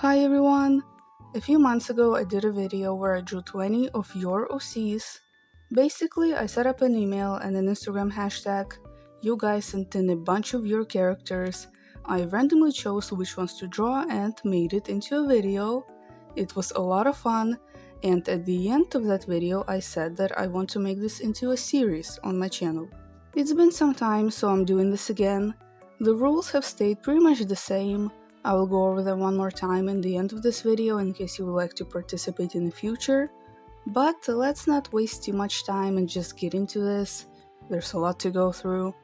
Hi everyone! A few months ago I did a video where I drew 20 of your OCs. Basically, I set up an email and an Instagram hashtag. You guys sent in a bunch of your characters. I randomly chose which ones to draw and made it into a video. It was a lot of fun, and at the end of that video I said that I want to make this into a series on my channel. It's been some time, so I'm doing this again. The rules have stayed pretty much the same. I will go over them one more time in the end of this video in case you would like to participate in the future. But let's not waste too much time and just get into this. There's a lot to go through.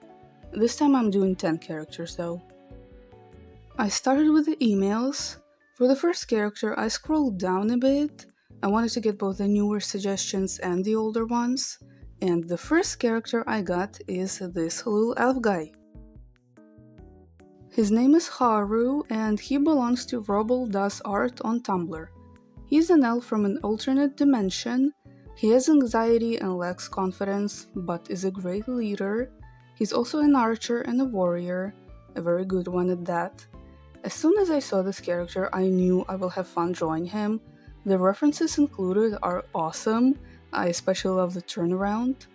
This time I'm doing 10 characters though. I started with the emails. For the first character I scrolled down a bit. I wanted to get both the newer suggestions and the older ones. And the first character I got is this little elf guy. His name is Haru, and he belongs to Robble Does Art on Tumblr. He's an elf from an alternate dimension. He has anxiety and lacks confidence, but is a great leader. He's also an archer and a warrior, a very good one at that. As soon as I saw this character, I knew I will have fun drawing him. The references included are awesome. I especially love the turnaround.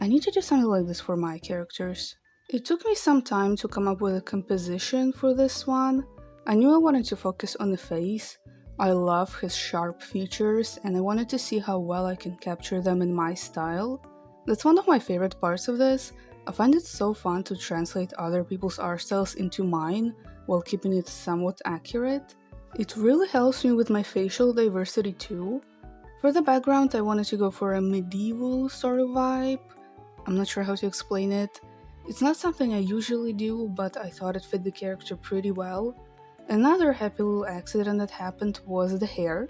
I need to do something like this for my characters. It took me some time to come up with a composition for this one. I knew I wanted to focus on the face. I love his sharp features and I wanted to see how well I can capture them in my style. That's one of my favorite parts of this. I find it so fun to translate other people's art styles into mine while keeping it somewhat accurate. It really helps me with my facial diversity too. For the background I wanted to go for a medieval sort of vibe. I'm not sure how to explain it. It's not something I usually do, but I thought it fit the character pretty well. Another happy little accident that happened was the hair.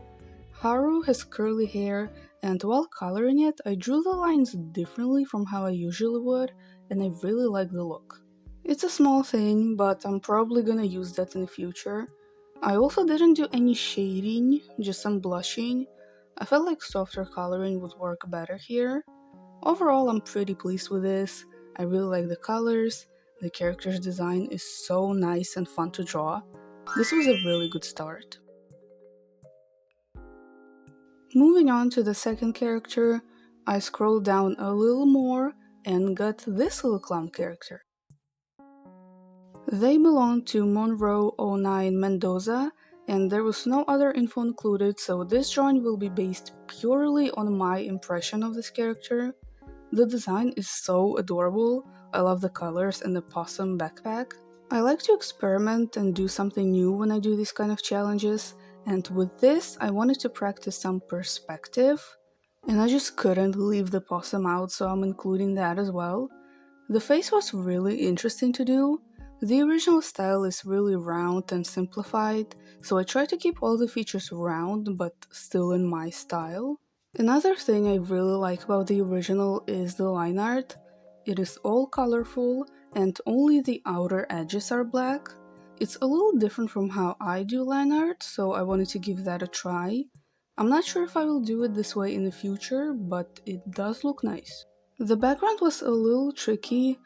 Haru has curly hair, and while coloring it, I drew the lines differently from how I usually would, and I really like the look. It's a small thing, but I'm probably gonna use that in the future. I also didn't do any shading, just some blushing. I felt like softer coloring would work better here. Overall, I'm pretty pleased with this. I really like the colors, the character's design is so nice and fun to draw. This was a really good start. Moving on to the second character, I scrolled down a little more and got this little clown character. They belong to Monroe09 Mendoza, and there was no other info included, so this drawing will be based purely on my impression of this character. The design is so adorable. I love the colors and the possum backpack. I like to experiment and do something new when I do these kind of challenges, and with this I wanted to practice some perspective, and I just couldn't leave the possum out, so I'm including that as well. The face was really interesting to do. The original style is really round and simplified, so I tried to keep all the features round but still in my style. Another thing I really like about the original is the line art. It is all colorful and only the outer edges are black. It's a little different from how I do line art, so I wanted to give that a try. I'm not sure if I will do it this way in the future, but it does look nice. The background was a little tricky.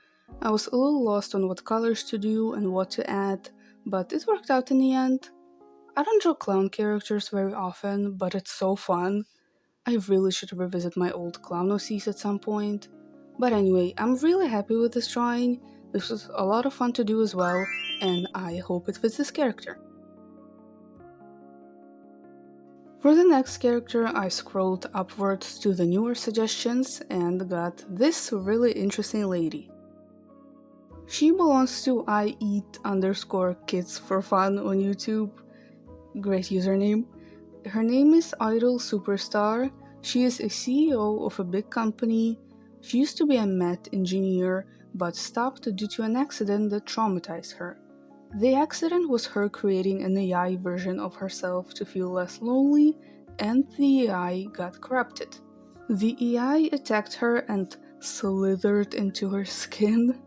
I was a little lost on what colors to do and what to add, but it worked out in the end. I don't draw clown characters very often, but it's so fun. I really should revisit my old clown OCs at some point. But anyway, I'm really happy with this drawing. This was a lot of fun to do as well, and I hope it fits this character. For the next character, I scrolled upwards to the newer suggestions and got this really interesting lady. She belongs to ieat_kids for fun on YouTube. Great username. Her name is Idol Superstar. She is a CEO of a big company. She used to be a math engineer, but stopped due to an accident that traumatized her. The accident was her creating an AI version of herself to feel less lonely, and the AI got corrupted. The AI attacked her and slithered into her skin,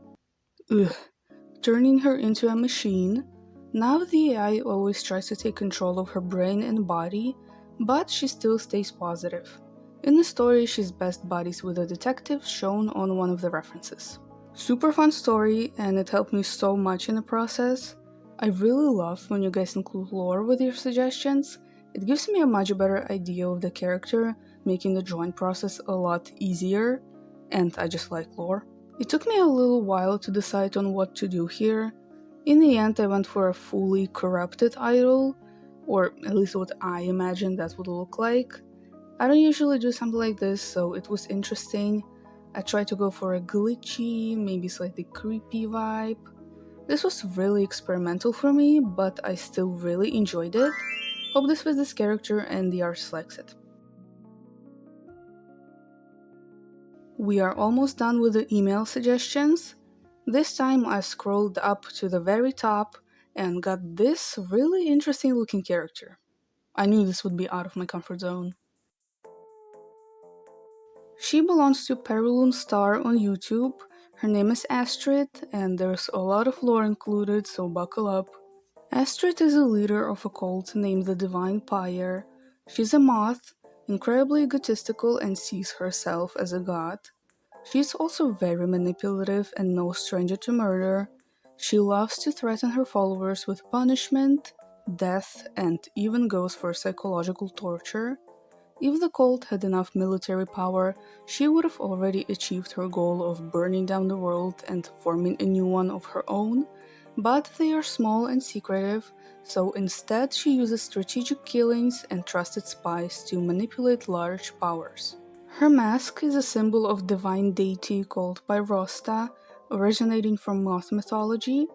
turning her into a machine. Now the AI always tries to take control of her brain and body, but she still stays positive. In the story, she's best buddies with a detective shown on one of the references. Super fun story, and it helped me so much in the process. I really love when you guys include lore with your suggestions. It gives me a much better idea of the character, making the drawing process a lot easier, and I just like lore. It took me a little while to decide on what to do here. In the end, I went for a fully corrupted idol, or at least what I imagined that would look like. I don't usually do something like this, so it was interesting. I tried to go for a glitchy, maybe slightly creepy vibe. This was really experimental for me, but I still really enjoyed it. Hope this fits this character and the artist likes it. We are almost done with the email suggestions. This time I scrolled up to the very top and got this really interesting looking character. I knew this would be out of my comfort zone. She belongs to Perilune Star on YouTube. Her name is Astrid, and there's a lot of lore included, so buckle up. Astrid is a leader of a cult named the Divine Pyre. She's a moth, incredibly egotistical, and sees herself as a god. She's also very manipulative and no stranger to murder. She loves to threaten her followers with punishment, death, and even goes for psychological torture. If the cult had enough military power, she would have already achieved her goal of burning down the world and forming a new one of her own, but they are small and secretive, so instead she uses strategic killings and trusted spies to manipulate large powers. Her mask is a symbol of divine deity called Pyrosta, originating from Moth mythology,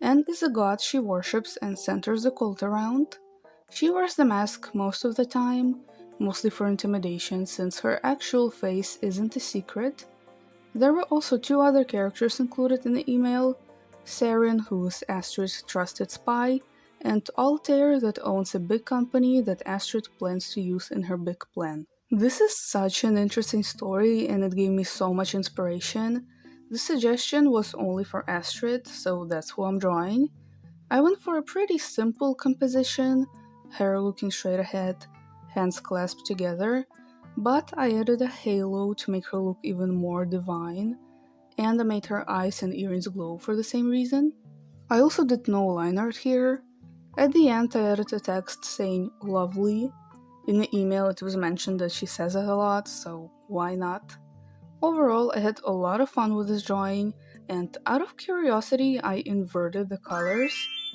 and is a god she worships and centers the cult around. She wears the mask most of the time, mostly for intimidation since her actual face isn't a secret. There were also two other characters included in the email: Saren, who's Astrid's trusted spy, and Altair, that owns a big company that Astrid plans to use in her big plan. This is such an interesting story and it gave me so much inspiration. The suggestion was only for Astrid, so that's who I'm drawing. I went for a pretty simple composition, hair looking straight ahead, hands clasped together, but I added a halo to make her look even more divine, and I made her eyes and earrings glow for the same reason. I also did no line art here. At the end, I added a text saying "lovely." In the email, it was mentioned that she says it a lot, so why not? Overall, I had a lot of fun with this drawing, and out of curiosity, I inverted the colors,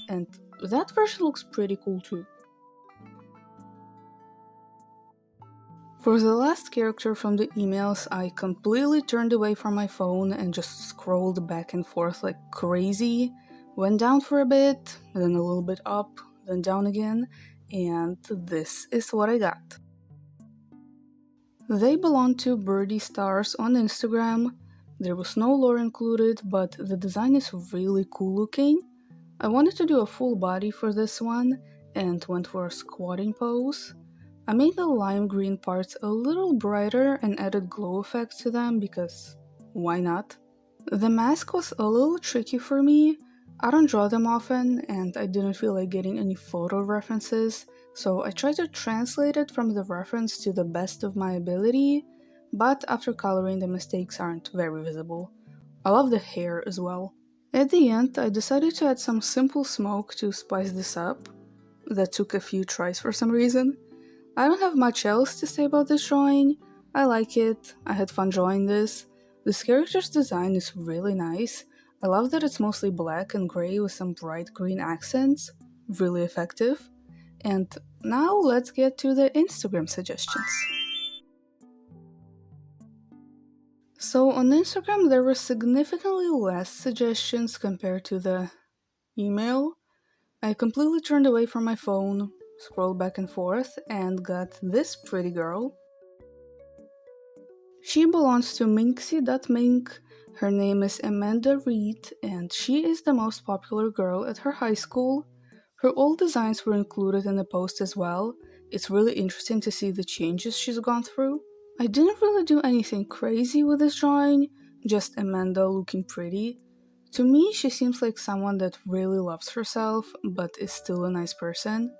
and that version looks pretty cool too. For the last character from the emails, I completely turned away from my phone and just scrolled back and forth like crazy. Went down for a bit, then a little bit up, then down again, and this is what I got. They belong to Birdie Stars on Instagram. There was no lore included, but the design is really cool looking. I wanted to do a full body for this one and went for a squatting pose. I made the lime green parts a little brighter and added glow effects to them because why not? The mask was a little tricky for me. I don't draw them often and I didn't feel like getting any photo references, so I tried to translate it from the reference to the best of my ability, but after coloring the mistakes aren't very visible. I love the hair as well. At the end, I decided to add some simple smoke to spice this up. That took a few tries for some reason. I don't have much else to say about this drawing. I like it, I had fun drawing this. This character's design is really nice. I love that it's mostly black and grey with some bright green accents. Really effective. And now let's get to the Instagram suggestions. So on Instagram there were significantly less suggestions compared to the email. I completely turned away from my phone, scrolled back and forth, and got this pretty girl. She belongs to Minxie.Mink. Her name is Amanda Reed, and she is the most popular girl at her high school. Her old designs were included in the post as well. It's really interesting to see the changes she's gone through. I didn't really do anything crazy with this drawing, just Amanda looking pretty. To me, she seems like someone that really loves herself, but is still a nice person.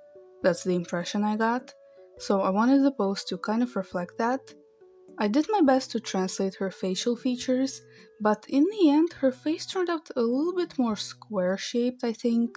That's the impression I got. So I wanted the post to kind of reflect that. I did my best to translate her facial features, but in the end, her face turned out a little bit more square-shaped, I think.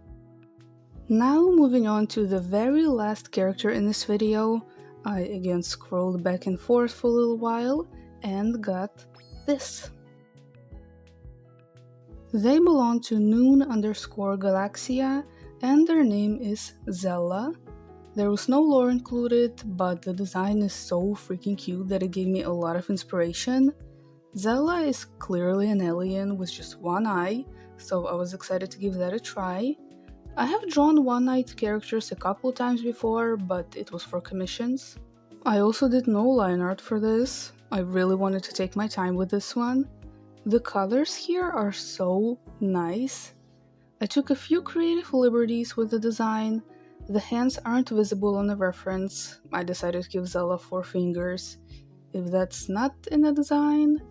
Now moving on to the very last character in this video, I again scrolled back and forth for a little while and got this. They belong to Noon_Galaxia and their name is Zella. There was no lore included, but the design is so freaking cute that it gave me a lot of inspiration. Zella is clearly an alien with just one eye, so I was excited to give that a try. I have drawn one-eyed characters a couple times before, but it was for commissions. I also did no line art for this. I really wanted to take my time with this one. The colors here are so nice. I took a few creative liberties with the design. The hands aren't visible on the reference. I decided to give Zella 4 fingers. If that's not in the design,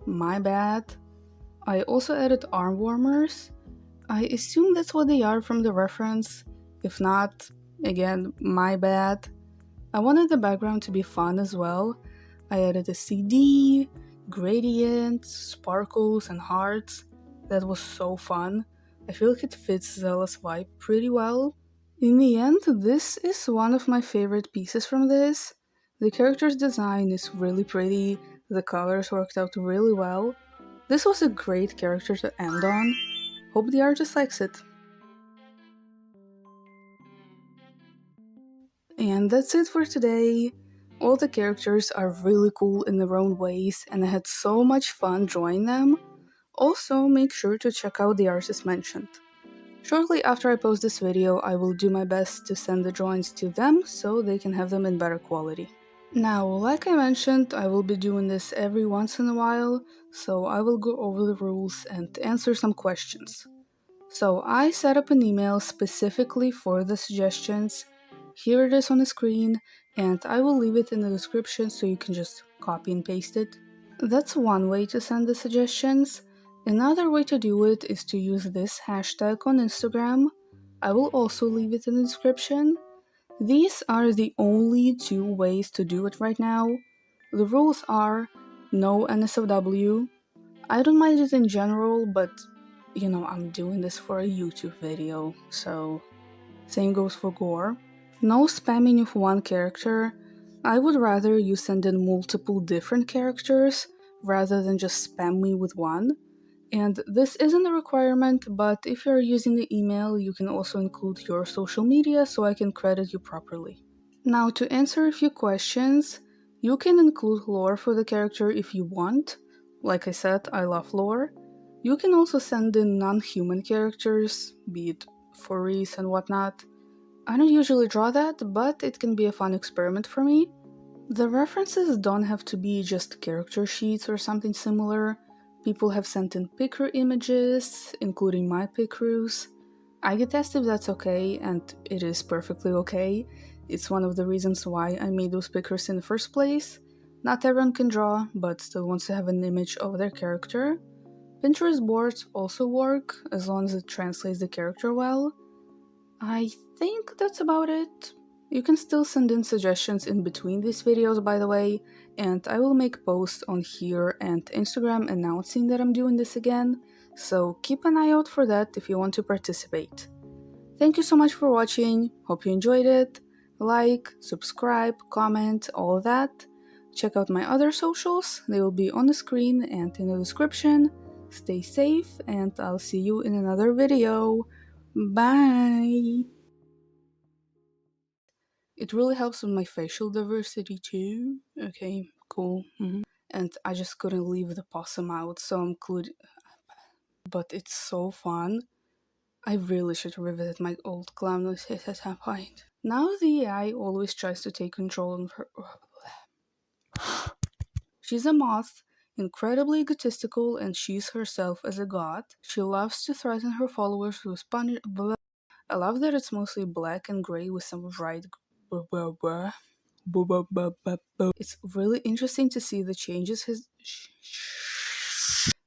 my bad. I also added arm warmers. I assume that's what they are from the reference. If not, again, my bad. I wanted the background to be fun as well. I added a CD, gradients, sparkles, and hearts. That was so fun. I feel like it fits Zella's vibe pretty well. In the end, this is one of my favorite pieces from this. The character's design is really pretty, the colors worked out really well. This was a great character to end on. Hope the artist likes it. And that's it for today. All the characters are really cool in their own ways and I had so much fun drawing them. Also, make sure to check out the artist mentioned. Shortly after I post this video, I will do my best to send the drawings to them so they can have them in better quality. Now, like I mentioned, I will be doing this every once in a while, so I will go over the rules and answer some questions. So I set up an email specifically for the suggestions. Here it is on the screen, and I will leave it in the description so you can just copy and paste it. That's one way to send the suggestions. Another way to do it is to use this hashtag on Instagram. I will also leave it in the description. These are the only 2 ways to do it right now. The rules are no NSFW. I don't mind it in general, but you know, I'm doing this for a YouTube video, so same goes for gore. No spamming of one character. I would rather you send in multiple different characters rather than just spam me with one. And this isn't a requirement, but if you're using the email, you can also include your social media so I can credit you properly. Now, to answer a few questions, you can include lore for the character if you want. Like I said, I love lore. You can also send in non-human characters, be it furries and whatnot. I don't usually draw that, but it can be a fun experiment for me. The references don't have to be just character sheets or something similar. People have sent in picker images, including my pickeroos. I get asked if that's okay, and it is perfectly okay. It's one of the reasons why I made those pickers in the first place. Not everyone can draw, but still wants to have an image of their character. Pinterest boards also work, as long as it translates the character well. I think that's about it. You can still send in suggestions in between these videos, by the way, and I will make posts on here and Instagram announcing that I'm doing this again, so keep an eye out for that if you want to participate. Thank you so much for watching, hope you enjoyed it. Like, subscribe, comment, all of that. Check out my other socials, they will be on the screen and in the description. Stay safe, and I'll see you in another video. Bye! It really helps with my facial diversity too. Okay, cool. And I just couldn't leave the possum out, so I'm including. But it's so fun. I really should revisit my old clown at some point. Now the AI always tries to take control of her. She's a moth, incredibly egotistical, and sees herself as a god. She loves to threaten her followers with punish. I love that it's mostly black and gray with some bright. It's really interesting to see the changes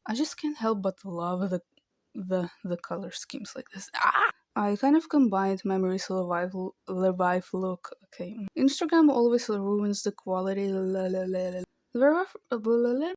I just can't help but love the color schemes like this. I kind of combined memories revive look. Okay. Instagram always ruins the quality.